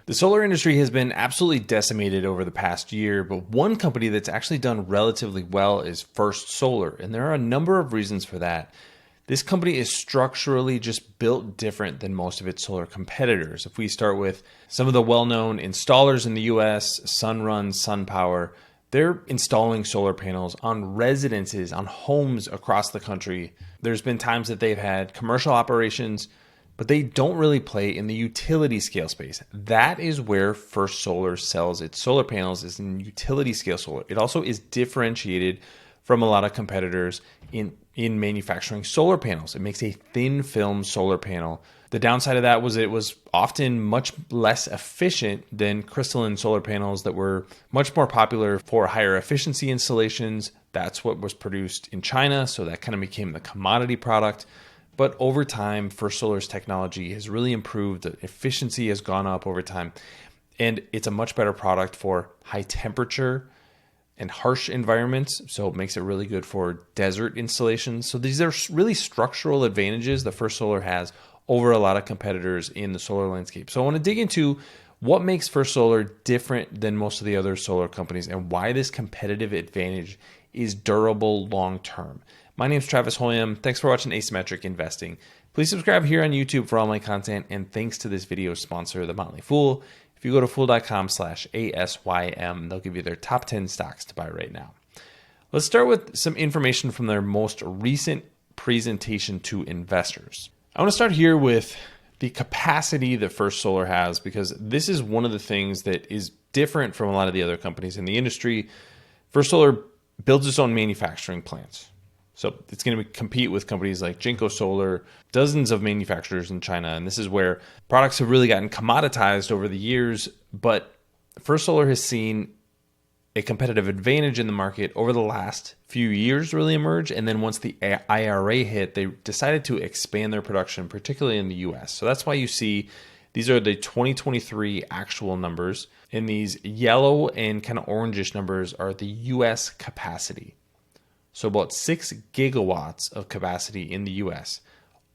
The solar industry has been absolutely decimated over the past year, but one company that's actually done relatively well is First Solar, and there are a number of reasons for that. This company is structurally just built different than most of its solar competitors. If we start with some of the well-known installers in the US, Sunrun, SunPower, they're installing solar panels on residences, on homes across the country. There's been times that they've had commercial operations, but they don't really play in the utility scale space. That is where First Solar sells its solar panels, is in utility scale solar. It also is differentiated from a lot of competitors in manufacturing solar panels. It makes a thin film solar panel. The downside of that was it was often much less efficient than crystalline solar panels that were much more popular for higher efficiency installations. That's what was produced in China, so that kind of became the commodity product. But over time, First Solar's technology has really improved. The efficiency has gone up over time, and it's a much better product for high temperature and harsh environments. So it makes it really good for desert installations. So these are really structural advantages that First Solar has over a lot of competitors in the solar landscape. So I want to dig into what makes First Solar different than most of the other solar companies and why this competitive advantage is durable long term. My name is Travis Hoium. Thanks for watching Asymmetric Investing. Please subscribe here on YouTube for all my content, and thanks to this video's sponsor, The Motley Fool. If you go to fool.com/ASYM, they'll give you their top 10 stocks to buy right now. Let's start with some information from their most recent presentation to investors. I want to start here with the capacity that First Solar has, because this is one of the things that is different from a lot of the other companies in the industry. First Solar builds its own manufacturing plants. So it's going to compete with companies like Jinko Solar, dozens of manufacturers in China. And this is where products have really gotten commoditized over the years. But First Solar has seen a competitive advantage in the market over the last few years really emerge. And then once the IRA hit, they decided to expand their production, particularly in the US. So that's why you see these are the 2023 actual numbers. And these yellow and kind of orangish numbers are the US capacity. So about 6 gigawatts of capacity in the US.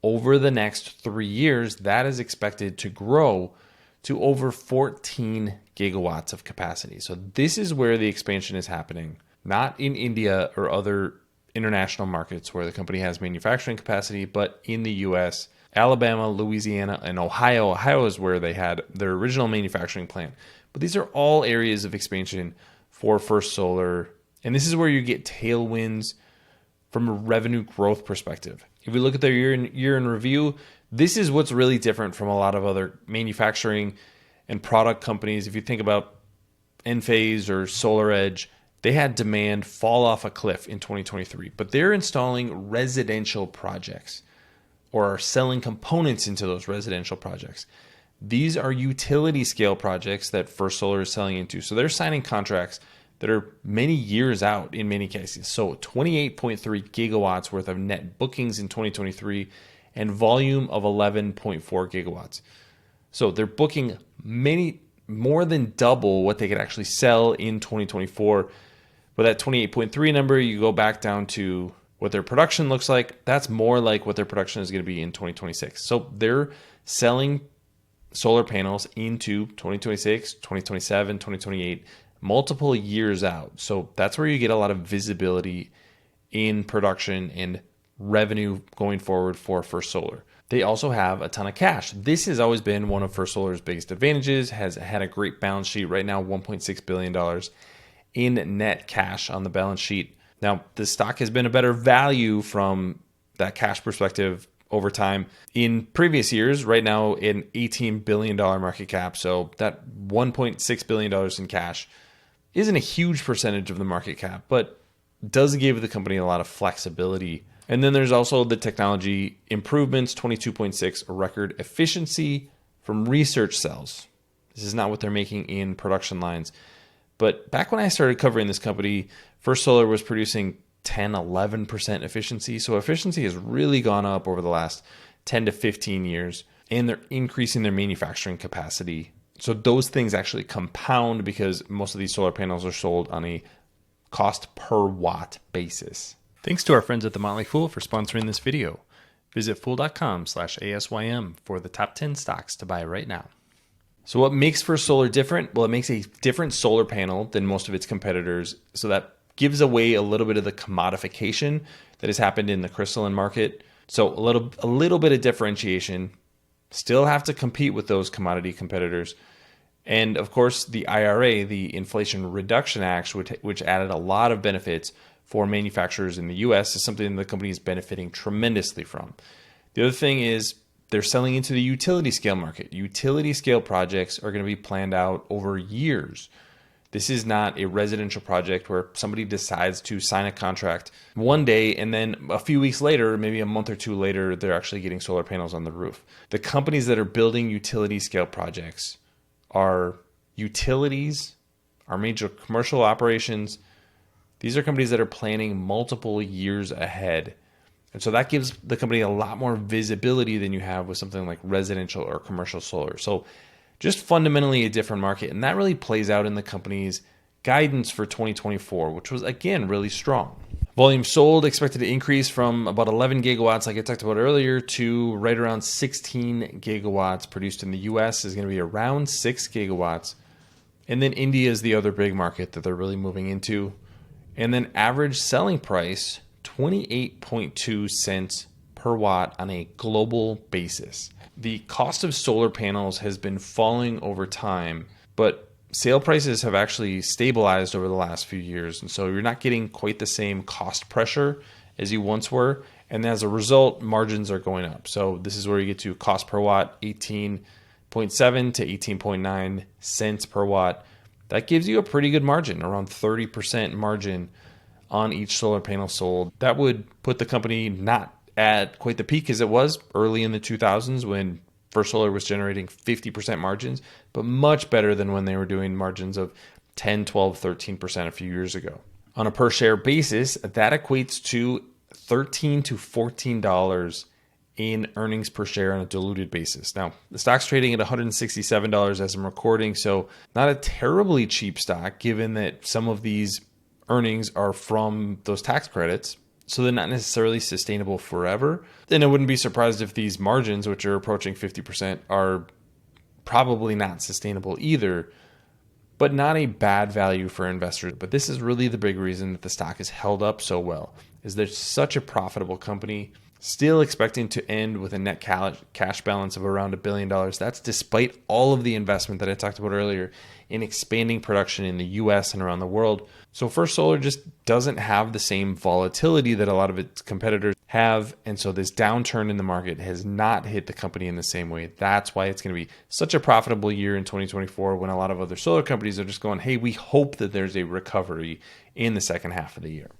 Over the next 3 years, that is expected to grow to over 14 gigawatts of capacity. So this is where the expansion is happening, not in India or other international markets where the company has manufacturing capacity, but in the US, Alabama, Louisiana, and Ohio. Ohio is where they had their original manufacturing plant. But these are all areas of expansion for First Solar. And this is where you get tailwinds from a revenue growth perspective. If we look at their year in review, this is what's really different from a lot of other manufacturing and product companies. If you think about Enphase or SolarEdge, they had demand fall off a cliff in 2023, but they're installing residential projects or are selling components into those residential projects. These are utility scale projects that First Solar is selling into. So they're signing contracts that are many years out in many cases. So 28.3 gigawatts worth of net bookings in 2023 and volume of 11.4 gigawatts. So they're booking more than double what they could actually sell in 2024. But that 28.3 number, you go back down to what their production looks like, that's more like what their production is going to be in 2026. So they're selling solar panels into 2026, 2027, 2028, multiple years out. So that's where you get a lot of visibility in production and revenue going forward for First Solar. They also have a ton of cash. This has always been one of First Solar's biggest advantages, has had a great balance sheet. Right now, $1.6 billion in net cash on the balance sheet. Now, the stock has been a better value from that cash perspective over time. In previous years, right now, an $18 billion market cap. So that $1.6 billion in cash isn't a huge percentage of the market cap, but does give the company a lot of flexibility. And then there's also the technology improvements, 22.6 record efficiency from research cells. This is not what they're making in production lines. But back when I started covering this company, First Solar was producing 10, 11% efficiency. So efficiency has really gone up over the last 10 to 15 years, and they're increasing their manufacturing capacity. So those things actually compound because most of these solar panels are sold on a cost per watt basis. Thanks to our friends at The Motley Fool for sponsoring this video. Visit fool.com/ASYM for the top 10 stocks to buy right now. So what makes First Solar different? Well, it makes a different solar panel than most of its competitors. So that gives away a little bit of the commodification that has happened in the crystalline market. So a little bit of differentiation. Still have to compete with those commodity competitors. And of course, the IRA, the Inflation Reduction Act, which added a lot of benefits for manufacturers in the US, is something the company is benefiting tremendously from. The other thing is they're selling into the utility scale market. Utility scale projects are going to be planned out over years. This is not a residential project where somebody decides to sign a contract one day and then a few weeks later, maybe a month or two later, they're actually getting solar panels on the roof. The companies that are building utility scale projects are utilities, are major commercial operations. These are companies that are planning multiple years ahead. And so that gives the company a lot more visibility than you have with something like residential or commercial solar. So just fundamentally a different market. And that really plays out in the company's guidance for 2024, which was, again, really strong. Volume sold expected to increase from about 11 gigawatts, like I talked about earlier, to right around 16 gigawatts produced in the US is going to be around 6 gigawatts. And then India is the other big market that they're really moving into. And then average selling price, 28.2 cents per watt on a global basis. The cost of solar panels has been falling over time, but sale prices have actually stabilized over the last few years. And so you're not getting quite the same cost pressure as you once were. And as a result, margins are going up. So this is where you get to cost per watt, 18.7 to 18.9 cents per watt. That gives you a pretty good margin, around 30% margin on each solar panel sold. That would put the company not at quite the peak as it was early in the 2000s when First Solar was generating 50% margins, but much better than when they were doing margins of 10, 12, 13% a few years ago. On a per share basis, that equates to $13 to $14 in earnings per share on a diluted basis. Now, the stock's trading at $167 as I'm recording, so not a terribly cheap stock given that some of these earnings are from those tax credits. So they're not necessarily sustainable forever. And I wouldn't be surprised if these margins, which are approaching 50%, are probably not sustainable either, but not a bad value for investors. But this is really the big reason that the stock has held up so well, is there's such a profitable company, still expecting to end with a net cash balance of around $1 billion. That's despite all of the investment that I talked about earlier in expanding production in the US and around the world. So First Solar just doesn't have the same volatility that a lot of its competitors have. And so this downturn in the market has not hit the company in the same way. That's why it's going to be such a profitable year in 2024 when a lot of other solar companies are just going, hey, we hope that there's a recovery in the second half of the year.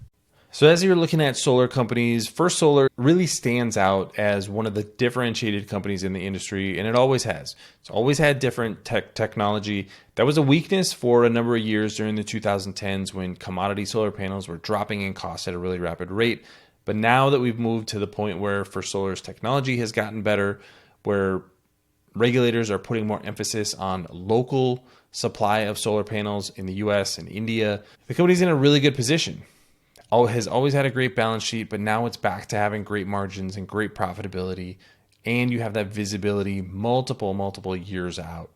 So as you're looking at solar companies, First Solar really stands out as one of the differentiated companies in the industry, and it always has. It's always had different technology. That was a weakness for a number of years during the 2010s when commodity solar panels were dropping in cost at a really rapid rate. But now that we've moved to the point where First Solar's technology has gotten better, where regulators are putting more emphasis on local supply of solar panels in the US and India, the company's in a really good position. Has always had a great balance sheet, but now it's back to having great margins and great profitability, and you have that visibility multiple years out.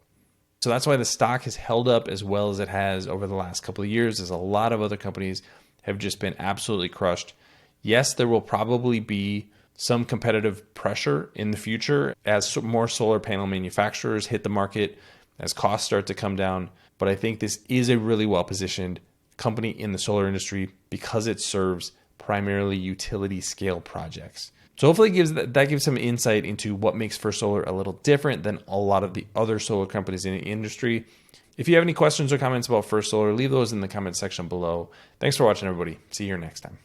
So that's why the stock has held up as well as it has over the last couple of years, as a lot of other companies have just been absolutely crushed. Yes, there will probably be some competitive pressure in the future as more solar panel manufacturers hit the market, as costs start to come down, but I think this is a really well-positioned company in the solar industry because it serves primarily utility scale projects. So hopefully that gives some insight into what makes First Solar a little different than a lot of the other solar companies in the industry. If you have any questions or comments about First Solar, leave those in the comment section below. Thanks for watching, everybody. See you here next time.